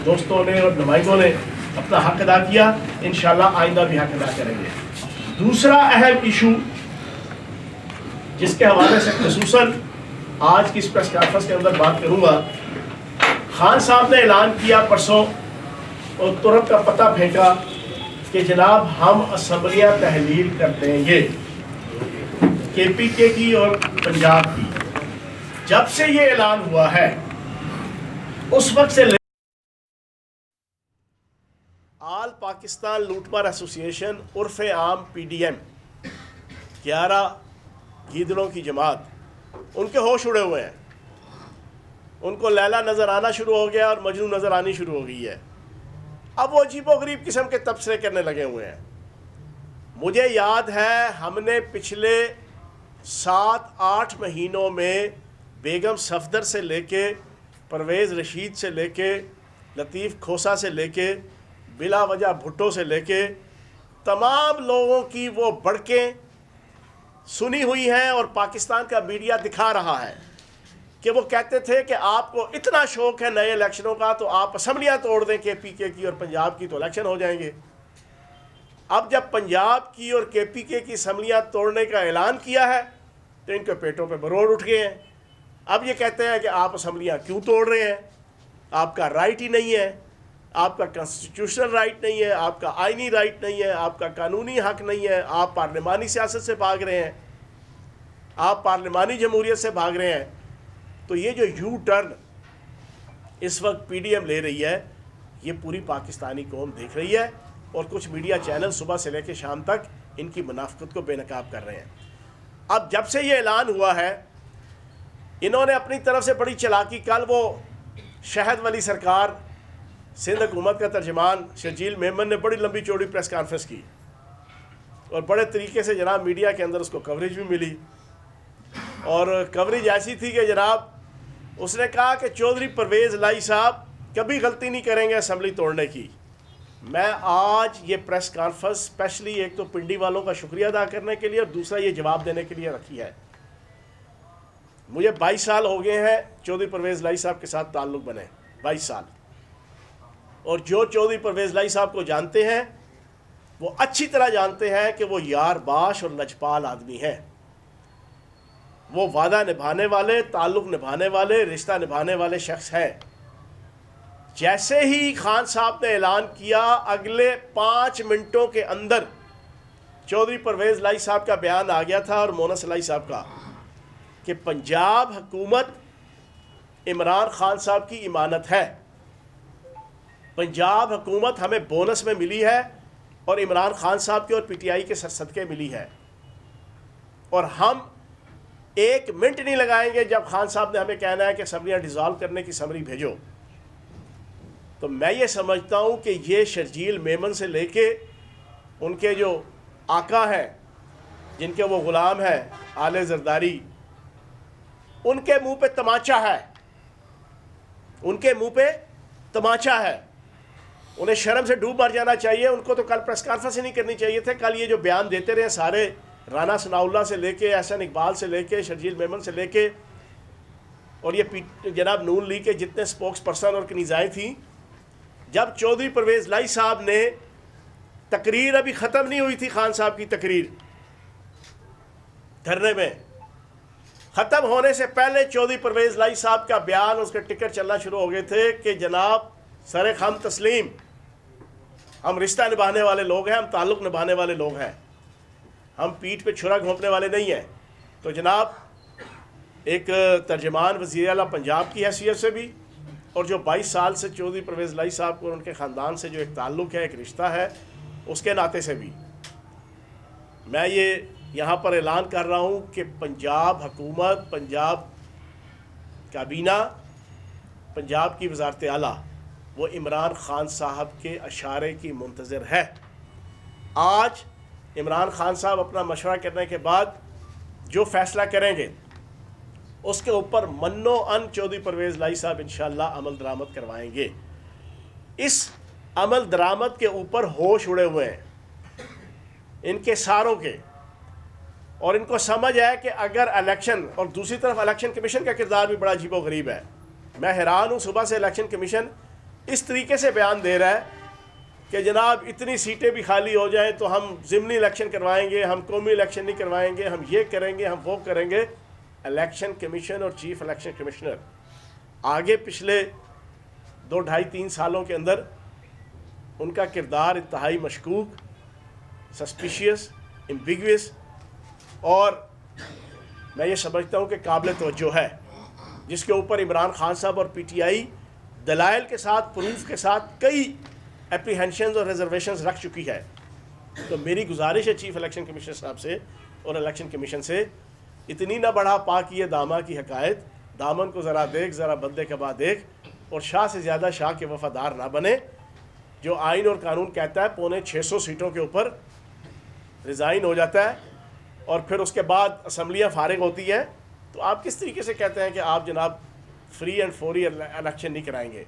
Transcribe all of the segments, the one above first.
دوستوں نے اور نمائندوں نے اپنا حق ادا کیا، انشاءاللہ آئندہ بھی حق ادا کریں گے۔ دوسرا اہم ایشو جس کے حوالے سے خصوصاً آج کی اس پریس کانفرنس کے اندر بات کروں گا، خان صاحب نے اعلان کیا پرسوں اور ترک کا پتہ پھینکا کہ جناب ہم اسمبلیاں تحلیل کر دیں گے کے پی کے کی اور پنجاب کی۔ جب سے یہ اعلان ہوا ہے اس وقت سے آل پاکستان لوٹ مار ایسوسی ایشن عرف عام پی ڈی ایم 11 گیدڑوں کی جماعت، ان کے ہوش اڑے ہوئے ہیں، ان کو لیلا نظر آنا شروع ہو گیا اور مجنو نظر آنی شروع ہو گئی ہے۔ اب وہ عجیب و غریب قسم کے تبصرے کرنے لگے ہوئے ہیں۔ مجھے یاد ہے ہم نے پچھلے 7-8 مہینوں میں بیگم صفدر سے لے کے پرویز رشید سے لے کے لطیف کھوسا سے لے کے بلا وجہ بھٹو سے لے کے تمام لوگوں کی وہ بڑکیں سنی ہوئی ہیں، اور پاکستان کا میڈیا دکھا رہا ہے کہ وہ کہتے تھے کہ آپ کو اتنا شوق ہے نئے الیکشنوں کا تو آپ اسمبلیاں توڑ دیں کے پی کے کی اور پنجاب کی، تو الیکشن ہو جائیں گے۔ اب جب پنجاب کی اور کے پی کے کی اسمبلیاں توڑنے کا اعلان کیا ہے تو ان کے پیٹوں پہ بروڑ اٹھ گئے ہیں۔ اب یہ کہتے ہیں کہ آپ اسمبلیاں کیوں توڑ رہے ہیں، آپ کا رائٹ ہی نہیں ہے، آپ کا کانسٹیٹیوشنل رائٹ نہیں ہے، آپ کا آئینی رائٹ نہیں ہے، آپ کا قانونی حق نہیں ہے، آپ پارلیمانی سیاست سے بھاگ رہے ہیں، آپ پارلیمانی جمہوریت سے بھاگ رہے ہیں۔ تو یہ جو یو ٹرن اس وقت پی ڈی ایم لے رہی ہے، یہ پوری پاکستانی قوم دیکھ رہی ہے، اور کچھ میڈیا چینل صبح سے لے کے شام تک ان کی منافقت کو بے نقاب کر رہے ہیں۔ اب جب سے یہ اعلان ہوا ہے، انہوں نے اپنی طرف سے بڑی چلاکی، کل وہ شہد ولی سرکار سندھ حکومت کا ترجمان شرجیل میمن نے بڑی لمبی چوڑی پریس کانفرنس کی، اور بڑے طریقے سے جناب میڈیا کے اندر اس کو کوریج بھی ملی، اور کوریج ایسی تھی کہ جناب اس نے کہا کہ چودھری پرویز لائی صاحب کبھی غلطی نہیں کریں گے اسمبلی توڑنے کی۔ میں آج یہ پریس کانفرنس اسپیشلی ایک تو پنڈی والوں کا شکریہ ادا کرنے کے لیے اور دوسرا یہ جواب دینے کے لیے رکھی ہے۔ مجھے 22 سال ہو گئے ہیں چودھری پرویز لائی صاحب کے ساتھ تعلق بنے، 22 سال، اور جو چودھری پرویز لائی صاحب کو جانتے ہیں وہ اچھی طرح جانتے ہیں کہ وہ یار باش اور لجپال آدمی ہیں، وہ وعدہ نبھانے والے، تعلق نبھانے والے، رشتہ نبھانے والے شخص ہیں۔ جیسے ہی خان صاحب نے اعلان کیا، اگلے 5 منٹوں کے اندر چودھری پرویز لائی صاحب کا بیان آ گیا تھا اور مونس لائی صاحب کا کہ پنجاب حکومت عمران خان صاحب کی امانت ہے، پنجاب حکومت ہمیں بونس میں ملی ہے اور عمران خان صاحب کے اور پی ٹی آئی کے صدقے ملی ہے، اور ہم 1 منٹ نہیں لگائیں گے جب خان صاحب نے ہمیں کہنا ہے کہ اسمبلیاں ڈیزالو کرنے کی سمری بھیجو۔ تو میں یہ سمجھتا ہوں کہ یہ شرجیل میمن سے لے کے ان کے جو آقا ہیں، جن کے وہ غلام ہیں آل زرداری، ان کے منہ پہ تماچا ہے، ان کے منہ پہ تماچا ہے، انہیں شرم سے ڈوب مر جانا چاہیے۔ ان کو تو کل پریس کانفرنس ہی نہیں کرنی چاہیے تھے۔ کل یہ جو بیان دیتے رہے سارے، رانا ثناء اللہ سے لے کے احسن اقبال سے لے کے شرجیل میمن سے لے کے، اور یہ جناب نون لیگ کے جتنے سپوکس پرسن اور کنیزائیں تھیں، جب چودھری پرویز لائی صاحب نے تقریر، ابھی ختم نہیں ہوئی تھی خان صاحب کی تقریر دھرنے میں، ختم ہونے سے پہلے چودھری پرویز لائی صاحب کا بیان، اس کے ٹکٹ چلنا شروع ہو گئے تھے کہ جناب سر خم تسلیم، ہم رشتہ نبھانے والے لوگ ہیں، ہم تعلق نبھانے والے لوگ ہیں، ہم پیٹھ پہ چھرا گھونپنے والے نہیں ہیں۔ تو جناب ایک ترجمان وزیر اعلیٰ پنجاب کی حیثیت سے بھی، اور جو 22 سال سے چودھری پرویز لائی صاحب کو اور ان کے خاندان سے جو ایک تعلق ہے، ایک رشتہ ہے، اس کے ناطے سے بھی میں یہ یہاں پر اعلان کر رہا ہوں کہ پنجاب حکومت، پنجاب کابینہ، پنجاب کی وزارت اعلیٰ وہ عمران خان صاحب کے اشارے کی منتظر ہے۔ آج عمران خان صاحب اپنا مشورہ کرنے کے بعد جو فیصلہ کریں گے اس کے اوپر منو ان چودھری پرویز لائی صاحب انشاءاللہ عمل درآمد کروائیں گے۔ اس عمل درآمد کے اوپر ہوش اڑے ہوئے ہیں ان کے ساروں کے، اور ان کو سمجھ ہے کہ اگر الیکشن، اور دوسری طرف الیکشن کمیشن کا کردار بھی بڑا عجیب و غریب ہے۔ میں حیران ہوں، صبح سے الیکشن کمیشن اس طریقے سے بیان دے رہا ہے کہ جناب اتنی سیٹیں بھی خالی ہو جائیں تو ہم ضمنی الیکشن کروائیں گے، ہم قومی الیکشن نہیں کروائیں گے، ہم یہ کریں گے، ہم وہ کریں گے۔ الیکشن کمیشن اور چیف الیکشن کمشنر آگے پچھلے 2-2.5-3 سالوں کے اندر ان کا کردار انتہائی مشکوک، سسپیشیس، ایمبیگوس، اور میں یہ سمجھتا ہوں کہ قابل توجہ ہے، جس کے اوپر عمران خان صاحب اور پی ٹی آئی دلائل کے ساتھ، پروف کے ساتھ کئی اپریہنشنز اور ریزرویشنز رکھ چکی ہے۔ تو میری گزارش ہے چیف الیکشن کمیشنر صاحب سے اور الیکشن کمیشن سے، اتنی نہ بڑھا پاکی دامہ کی حکایت، دامن کو ذرا دیکھ، ذرا بندے کبا دیکھ، اور شاہ سے زیادہ شاہ کے وفادار نہ بنے۔ جو آئین اور قانون کہتا ہے 650 سیٹوں کے اوپر ریزائن ہو جاتا ہے اور پھر اس کے بعد اسمبلیاں فارغ ہوتی ہیں، تو آپ کس طریقے سے کہتے ہیں کہ آپ جناب فری اینڈ فوری الیکشن نہیں کرائیں گے؟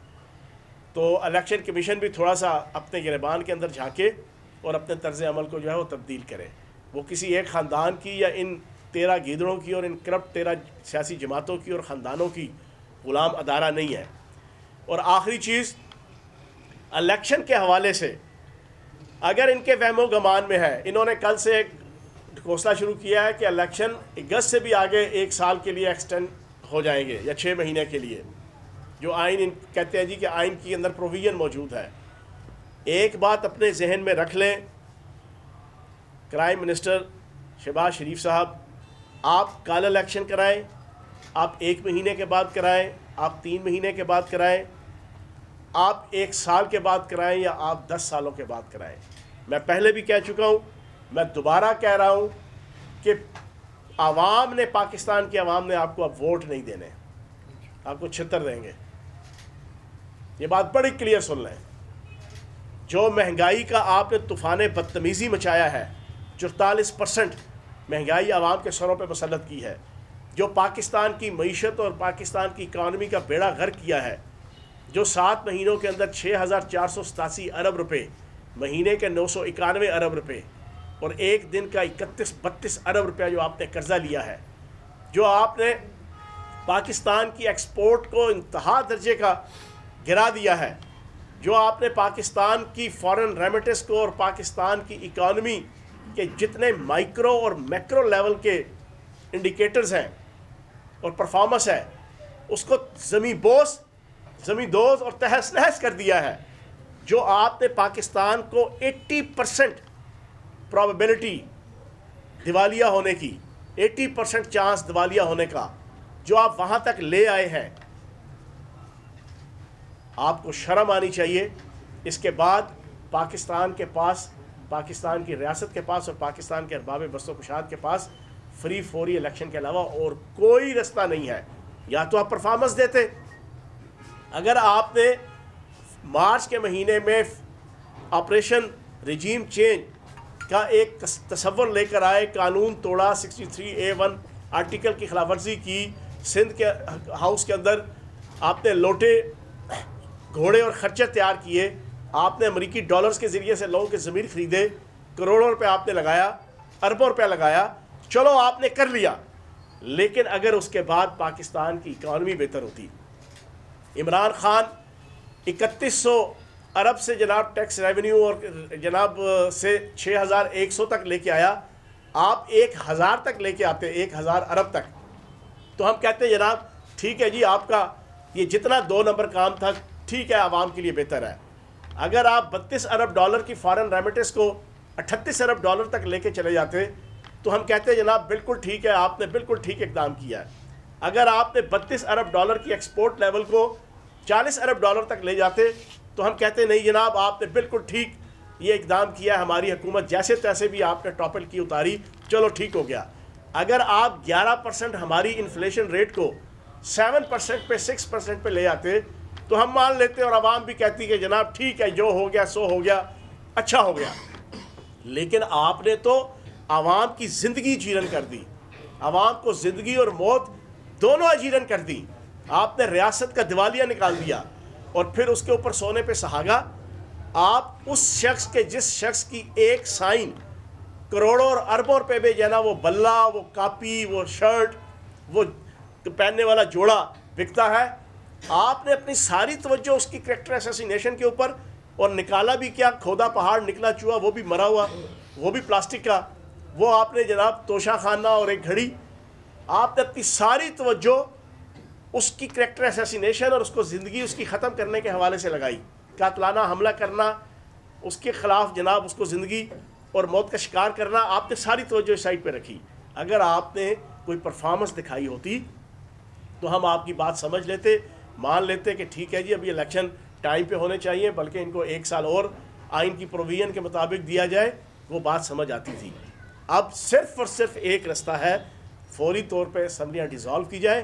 تو الیکشن کمیشن بھی تھوڑا سا اپنے گریبان کے اندر جھانکے اور اپنے طرز عمل کو جو ہے وہ تبدیل کرے۔ وہ کسی ایک خاندان کی یا ان 13 گیدڑوں کی اور ان کرپٹ 13 سیاسی جماعتوں کی اور خاندانوں کی غلام ادارہ نہیں ہے۔ اور آخری چیز، الیکشن کے حوالے سے اگر ان کے وہم و گمان میں ہے، انہوں نے کل سے ایک ڈھکوسلا شروع کیا ہے کہ الیکشن اگست سے بھی آگے 1 سال کے لیے ایکسٹینڈ ہو جائیں گے یا 6 مہینے کے لیے، جو آئین کہتے ہیں جی کہ آئین کی اندر پروویژن موجود ہے۔ ایک بات اپنے ذہن میں رکھ لیں، کرائم منسٹر شہباز شریف صاحب، آپ کل الیکشن کرائیں، آپ 1 مہینے کے بعد کرائیں، آپ 3 مہینے کے بعد کرائیں، آپ 1 سال کے بعد کرائیں، یا آپ 10 سالوں کے بعد کرائیں۔ میں پہلے بھی کہہ چکا ہوں، میں دوبارہ کہہ رہا ہوں کہ عوام نے، پاکستان کی عوام نے آپ کو اب ووٹ نہیں دینے، آپ کو چھتر دیں گے۔ یہ بات بڑی کلیئر سن لیں۔ جو مہنگائی کا آپ نے طوفان بدتمیزی مچایا ہے، 44% مہنگائی عوام کے سروں پہ مسلط کی ہے، جو پاکستان کی معیشت اور پاکستان کی اکانومی کا بیڑا غرق کیا ہے، جو 7 مہینوں کے اندر 6,487 ارب روپے، مہینے کے 991 ارب روپے، اور ایک دن کا 31-32 ارب روپیہ جو آپ نے قرضہ لیا ہے، جو آپ نے پاکستان کی ایکسپورٹ کو انتہا درجے کا گرا دیا ہے، جو آپ نے پاکستان کی فارن ریمیٹنس کو اور پاکستان کی اکانومی کے جتنے مائکرو اور میکرو لیول کے انڈیکیٹرز ہیں اور پرفارمنس ہے، اس کو زمین دوز اور تہس نہس کر دیا ہے۔ جو آپ نے پاکستان کو 80% پرابیبلٹی دیوالیہ ہونے کی، 80% چانس دیوالیہ ہونے کا، جو آپ وہاں تک لے آئے ہیں، آپ کو شرم آنی چاہیے۔ اس کے بعد پاکستان کے پاس، پاکستان کی ریاست کے پاس اور پاکستان کے ارباب بست و کشاد کے پاس فری فوری الیکشن کے علاوہ اور کوئی رستہ نہیں ہے۔ یا تو آپ پرفارمنس دیتے، اگر آپ نے مارچ کے مہینے میں آپریشن رجیم چینج کا ایک تصور لے کر آئے، قانون توڑا، 63A1 آرٹیکل کی خلاف ورزی کی، سندھ کے ہاؤس کے اندر آپ نے لوٹے، گھوڑے اور خرچے تیار کیے، آپ نے امریکی ڈالرز کے ذریعے سے لوگوں کے ضمیر خریدے، کروڑوں روپے آپ نے لگایا، اربوں روپے لگایا، چلو آپ نے کر لیا۔ لیکن اگر اس کے بعد پاکستان کی اکانومی بہتر ہوتی، عمران خان 3100 ارب سے جناب ٹیکس ریونیو اور جناب سے 6100 تک لے کے آیا، آپ 1000 تک لے کے آتے، 1000 ارب تک، تو ہم کہتے ہیں جناب ٹھیک ہے جی، آپ کا یہ جتنا 2 نمبر کام تھا ٹھیک ہے، عوام کے لیے بہتر ہے۔ اگر آپ 32 ارب ڈالر کی فارن ریمیٹنس کو 38 ارب ڈالر تک لے کے چلے جاتے، تو ہم کہتے ہیں جناب بالکل ٹھیک ہے، آپ نے بالکل ٹھیک اقدام کیا ہے۔ اگر آپ نے 32 ارب ڈالر کی ایکسپورٹ لیول کو 40 ارب ڈالر تک لے جاتے، تو ہم کہتے ہیں نہیں جناب، آپ نے بالکل ٹھیک یہ اقدام کیا ہے، ہماری حکومت جیسے تیسے بھی آپ نے ٹاپل کی اتاری، چلو ٹھیک ہو گیا۔ اگر آپ 11% ہماری انفلیشن ریٹ کو 7% پہ 6% پہ لے آتے، تو ہم مان لیتے اور عوام بھی کہتی کہ جناب ٹھیک ہے، جو ہو گیا سو ہو گیا، اچھا ہو گیا۔ لیکن آپ نے تو عوام کی زندگی جیرن کر دی، عوام کو زندگی اور موت دونوں اجیرن کر دی۔ آپ نے ریاست کا دیوالیہ نکال دیا، اور پھر اس کے اوپر سونے پہ سہاگا آپ اس شخص کے جس شخص کی ایک سائن کروڑوں اور اربوں روپے میں جو ہے نا، وہ بلہ، وہ کاپی، وہ شرٹ، وہ پہننے والا جوڑا بکتا ہے، آپ نے اپنی ساری توجہ اس کی کریکٹر اسیسینیشن کے اوپر، اور نکالا بھی کیا، کھودا پہاڑ نکلا چوہا، وہ بھی مرا ہوا، وہ بھی پلاسٹک کا، وہ آپ نے جناب توشہ خانہ اور ایک گھڑی، آپ نے اپنی ساری توجہ اس کی کریکٹر اسیسینیشن اور اس کو زندگی اس کی ختم کرنے کے حوالے سے لگائی، قاتلانہ حملہ کرنا اس کے خلاف جناب، اس کو زندگی اور موت کا شکار کرنا، آپ نے ساری توجہ اس سائڈ پہ رکھی۔ اگر آپ نے کوئی پرفارمنس دکھائی ہوتی تو ہم آپ کی بات سمجھ لیتے، مان لیتے کہ ٹھیک ہے جی ابھی الیکشن ٹائم پہ ہونے چاہیے، بلکہ ان کو 1 سال اور آئین کی پروویژن کے مطابق دیا جائے، وہ بات سمجھ آتی تھی۔ اب صرف اور صرف ایک رستہ ہے، فوری طور پہ اسمبلیاں ڈیزالو کی جائیں،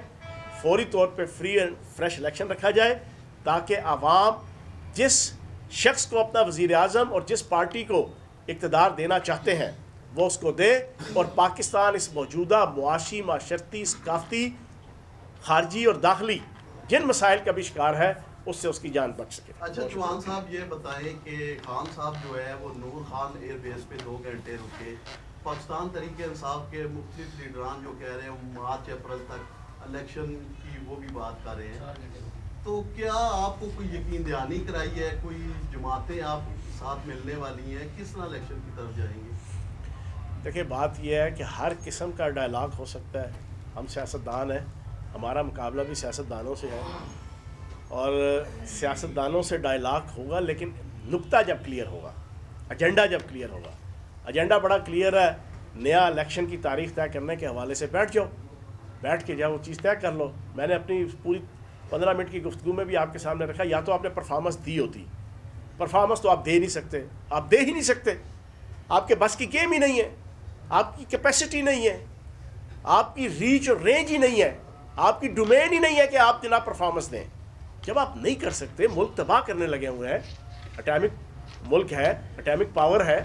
فوری طور پہ فری اینڈ فریش الیکشن رکھا جائے، تاکہ عوام جس شخص کو اپنا وزیر اعظم اور جس پارٹی کو اقتدار دینا چاہتے ہیں وہ اس کو دے، اور پاکستان اس موجودہ معاشی، معاشرتی، ثقافتی، خارجی اور داخلی جن مسائل کا بھی شکار ہے اس سے اس کی جان بچ سکے۔ اچھا چوہان صاحب یہ بتائیں کہ خان صاحب جو ہے وہ نور خان ایئر بیس پہ 2 گھنٹے رکے، پاکستان تحریک انصاف کے مختلف لیڈران جو کہہ رہے ہیں مارچ اپریل تک الیکشن کی وہ بھی بات کر رہے ہیں، تو کیا آپ کو کوئی یقین دہانی کرائی ہے، کوئی جماعتیں آپ ساتھ ملنے والی ہیں، کس طرح الیکشن کی طرف جائیں گے؟ دیکھیں بات یہ ہے کہ ہر قسم کا ڈائلاگ ہو سکتا ہے، ہم سیاستدان ہیں، ہمارا مقابلہ بھی سیاستدانوں سے ہے، اور سیاستدانوں سے ڈائلاگ ہوگا، لیکن نقطہ جب کلیئر ہوگا، ایجنڈا جب کلیئر ہوگا، ایجنڈا بڑا کلیئر ہے، نیا الیکشن کی تاریخ طے کرنے کے حوالے سے بیٹھ جاؤ، بیٹھ کے جاؤ وہ چیز طے کر لو۔ میں نے اپنی پوری 15 منٹ کی گفتگو میں بھی آپ کے سامنے رکھا، یا تو آپ نے پرفارمنس دی ہوتی، پرفارمنس تو آپ دے نہیں سکتے، آپ دے ہی نہیں سکتے، آپ کے بس کی گیم ہی نہیں ہے، آپ کی کیپیسٹی نہیں ہے، آپ کی ریچ اور رینج ہی نہیں ہے، آپ کی ڈومین ہی نہیں ہے کہ آپ جناب پرفارمنس دیں۔ جب آپ نہیں کر سکتے، ملک تباہ کرنے لگے ہوئے ہیں، اٹامک ملک ہے، اٹامک پاور ہے،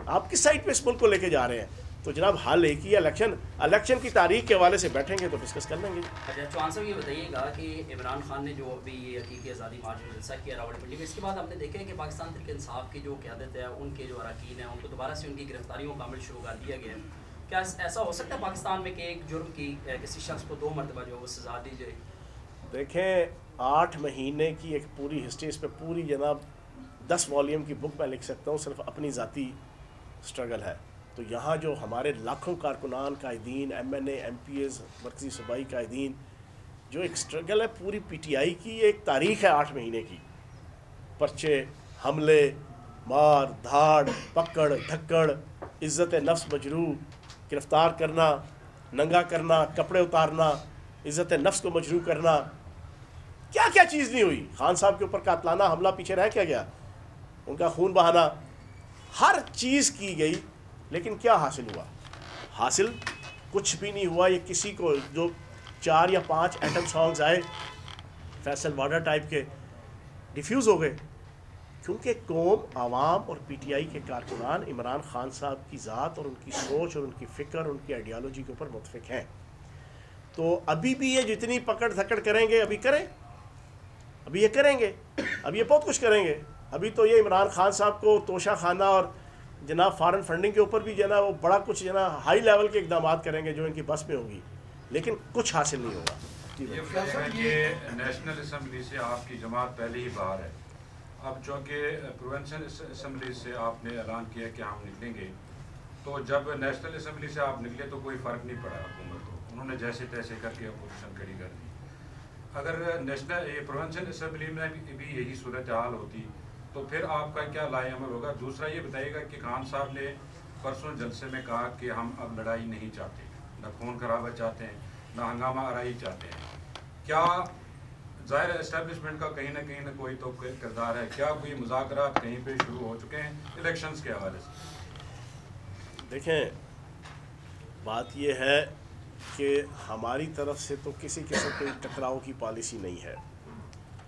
آپ کس سائڈ پہ اس ملک کو لے کے جا رہے ہیں؟ تو جناب حل ایک ہی ہے، الیکشن کی تاریخ کے حوالے سے بیٹھیں گے تو ڈسکس کر لیں گے۔ اچھا چوہان صاحب یہ بتائیے گا کہ عمران خان نے جو ابھی یہ حقیقی آزادی مارچ میں جلسہ کیا راولپنڈی میں، اس کے بعد ہم نے دیکھا ہے کہ پاکستان تحریک انصاف کی جو قیادت ہے، ان کے جو اراکین ہیں، ان کو دوبارہ سے ان کی گرفتاریوں کا عمل شروع کر دیا گیا ہے۔ کیا ایسا ہو سکتا ہے پاکستان میں کہ ایک جرم کی کسی شخص کو 2 مرتبہ جو ہے وہ سزا دی جائے؟ دیکھیں 8 مہینے کی ایک پوری ہسٹری، اس پہ پوری جناب 10 والیوم کی بک میں لکھ سکتا ہوں، صرف اپنی ذاتی سٹرگل ہے۔ تو یہاں جو ہمارے لاکھوں کارکنان، قائدین، ایم این اے، ایم پی ایز، مرکزی صوبائی قائدین، جو ایک سٹرگل ہے پوری پی ٹی آئی کی، ایک تاریخ ہے 8 مہینے کی، پرچے، حملے، مار دھاڑ، پکڑ دھکڑ، عزت نفس مجروح، گرفتار کرنا، ننگا کرنا، کپڑے اتارنا، عزت نفس کو مجروح کرنا، کیا کیا چیز نہیں ہوئی۔ خان صاحب کے اوپر قاتلانہ حملہ پیچھے رہ کیا گیا، ان کا خون بہانا، ہر چیز کی گئی، لیکن کیا حاصل ہوا؟ حاصل کچھ بھی نہیں ہوا۔ یہ کسی کو جو 4 یا 5 ایٹم سانگز آئے فیصل وارڈر ٹائپ کے، ڈیفیوز ہو گئے، کیونکہ قوم، عوام اور پی ٹی آئی کے کارکنان عمران خان صاحب کی ذات اور ان کی سوچ اور ان کی فکر اور ان کی آئیڈیالوجی کے اوپر متفق ہیں۔ تو ابھی بھی یہ جتنی پکڑ دھکڑ کریں گے ابھی کریں، ابھی یہ کریں گے، ابھی یہ بہت کچھ کریں گے۔ ابھی تو یہ عمران خان صاحب کو توشہ خانہ اور جناب فارن فنڈنگ کے اوپر بھی جو ہے نا وہ بڑا کچھ جو ہے نا ہائی لیول کے اقدامات کریں گے جو ان کی بس میں ہوگی، لیکن کچھ حاصل نہیں ہوگا۔ یہ بتائیے گا کہ نیشنل اسمبلی سے آپ کی جماعت پہلے ہی باہر ہے، اب چونکہ پروونشل اسمبلی سے آپ نے اعلان کیا کہ ہم نکلیں گے، تو جب نیشنل اسمبلی سے آپ نکلے تو کوئی فرق نہیں پڑا حکومت کو، انہوں نے جیسے تیسے کر کے اپوزیشن کھڑی کر دی۔ اگر نیشنل پروونشل اسمبلی میں بھی یہی صورتحال ہوتی تو پھر آپ کا کیا لائے عمل ہوگا؟ دوسرا یہ بتائیے گا کہ خان صاحب نے پرسوں جلسے میں کہا کہ ہم اب لڑائی نہیں چاہتے، نہ خون خرابہ چاہتے ہیں، نہ ہنگامہ آرائی چاہتے ہیں۔ کیا ظاہر اسٹیبلشمنٹ کا کہیں نہ کوئی تو کردار ہے، کیا کوئی مذاکرات کہیں پہ شروع ہو چکے ہیں الیکشنز کے حوالے سے؟ دیکھیں بات یہ ہے کہ ہماری طرف سے تو کسی قسم کوئی ٹکراؤ کی پالیسی نہیں ہے۔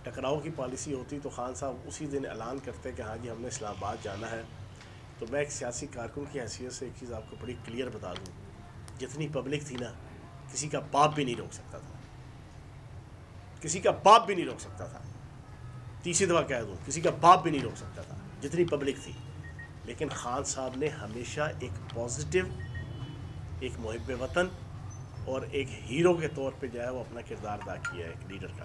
ٹکراؤ کی پالیسی ہوتی تو خان صاحب اسی دن اعلان کرتے کہ ہاں جی ہم نے اسلام آباد جانا ہے۔ تو میں ایک سیاسی کارکن کی حیثیت سے ایک چیز آپ کو بڑی کلیئر بتا دوں، جتنی پبلک تھی نا، کسی کا باپ بھی نہیں روک سکتا تھا، کسی کا باپ بھی نہیں روک سکتا تھا، تیسری دفعہ کہہ دوں کسی کا باپ بھی نہیں روک سکتا تھا، جتنی پبلک تھی۔ لیکن خان صاحب نے ہمیشہ ایک پازیٹیو، ایک محب وطن اور ایک ہیرو کے طور پہ جو ہے وہ اپنا کردار ادا کیا ہے ایک لیڈر کا۔